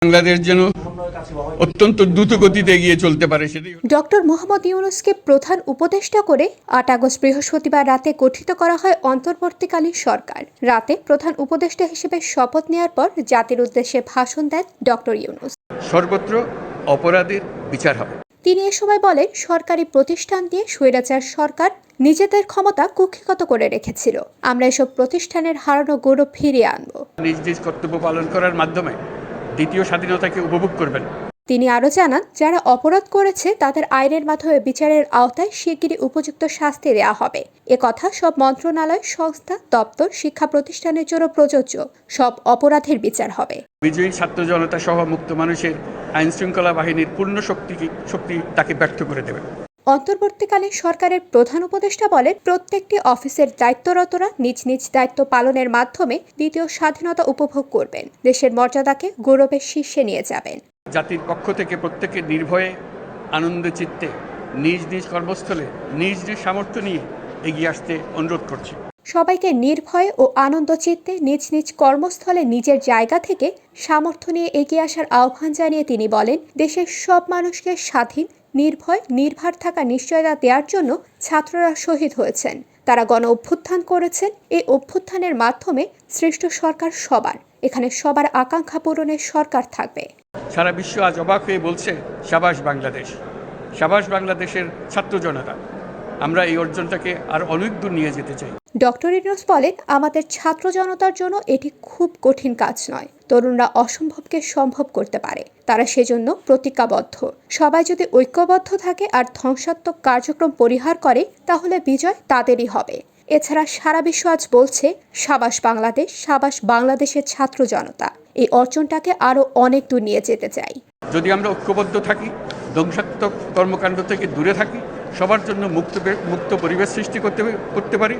বাংলাদেশ যেন অত্যন্ত দ্রুত গতিতে এগিয়ে চলতে পারে সেটাই। ডক্টর মোহাম্মদ ইউনূসকে প্রধান উপদেষ্টা করে ৮ আগস্ট বৃহস্পতিবার রাতে গঠিত করা হয় অন্তর্বর্তীকালীন সরকার। রাতে প্রধান উপদেষ্টা হিসেবে শপথ নেওয়ার পর জাতির উদ্দেশ্যে ভাষণ দেন ডক্টর ইউনূস। সর্বত্র অপরাধের বিচার হবে। তিনি এ সময় বলেন, সরকারি প্রতিষ্ঠান দিয়ে স্বৈরাচার সরকার নিজেদের ক্ষমতা কুক্ষিগত করে রেখেছিল। আমরা এসব প্রতিষ্ঠানের হারানো গৌরব ফিরিয়ে আনব। নিজ নিজ কর্তব্য পালন করার মাধ্যমে দ্বিতীয় স্বাধীনতাকে উপভোগ করবেন। তিনি আরও জানান, যারা অপরাধ করেছে তাদের আইনের মাধ্যমে বিচারের আওতায় শিগগিরই উপযুক্ত শাস্তি দেওয়া হবে। একথা সব মন্ত্রণালয়, সংস্থা, দপ্তর, শিক্ষা প্রতিষ্ঠানের জন্য প্রযোজ্য। সব অপরাধের বিচার হবে। বিজয়ী ছাত্র জনতা সহ মুক্ত মানুষের আইন শৃঙ্খলা বাহিনীর পূর্ণ শক্তি তাকে ব্যর্থ করে দেবে। অন্তর্বর্তীকালীন সরকারের প্রধান উপদেষ্টা বলেন, প্রত্যেকটি অফিসের দায়িত্বরতরা নিজ নিজ দায়িত্ব পালনের মাধ্যমে দ্বিতীয় স্বাধীনতা উপভোগ করবেন, দেশের মর্যাদাকে গৌরবের শীর্ষে নিয়ে যাবেন। জাতির পক্ষ থেকে প্রত্যেকে নির্ভয়ে আনন্দ চিত্তে নিজ নিজ কর্মস্থলে নিজ নিজ সামর্থ্য নিয়ে এগিয়ে আসতে অনুরোধ করছি। সবাইকে নির্ভয়ে ও আনন্দ চিত্তে নিজ নিজ কর্মস্থলে নিজের জায়গা থেকে সামর্থ্য নিয়ে এগিয়ে আসার আহ্বান জানিয়ে তিনি বলেন, দেশের সব মানুষকে স্বাধীন, নির্ভয়, নির্ভার থাকা নিশ্চয়তা দেওয়ার জন্য ছাত্ররা শহীদ হয়েছেন। তারা গণ অভ্যুত্থান করেছেন। এই অভ্যুত্থানের মাধ্যমে সৃষ্ট সরকার সবার, এখানে সবার আকাঙ্ক্ষা পূরণের সরকার থাকবে। সারা বিশ্ব আজ অবাক হয়ে বলছে, সাবাস বাংলাদেশ, সাবাস বাংলাদেশের ছাত্র জনতা। আমরা এই অর্জনটাকে আর অনেক দূর নিয়ে যেতে চাই। ডক্টর ইউনূস বলেন, আমাদের ছাত্র জনতার জন্য এটি খুব কঠিন কাজ নয়। তরুণরা অসম্ভবকে সম্ভব করতে পারে, তারা সেজন্য প্রতিজ্ঞাবদ্ধ। সবাই যদি ঐক্যবদ্ধ থাকে আর ধ্বংসাত্মক কার্যক্রম পরিহার করে, তাহলে বিজয় তাদেরই হবে। এছাড়া সারা বিশ্ব আজ বলছে, সাবাস বাংলাদেশ, সাবাস বাংলাদেশের ছাত্র জনতা। এই অর্জনটাকে আরো অনেক দূর নিয়ে যেতে চাই। যদি আমরা ঐক্যবদ্ধ থাকি, ধ্বংসাত্মক কর্মকাণ্ড থেকে দূরে থাকি, সবার জন্য মুক্ত পরিবেশ সৃষ্টি করতে পারি,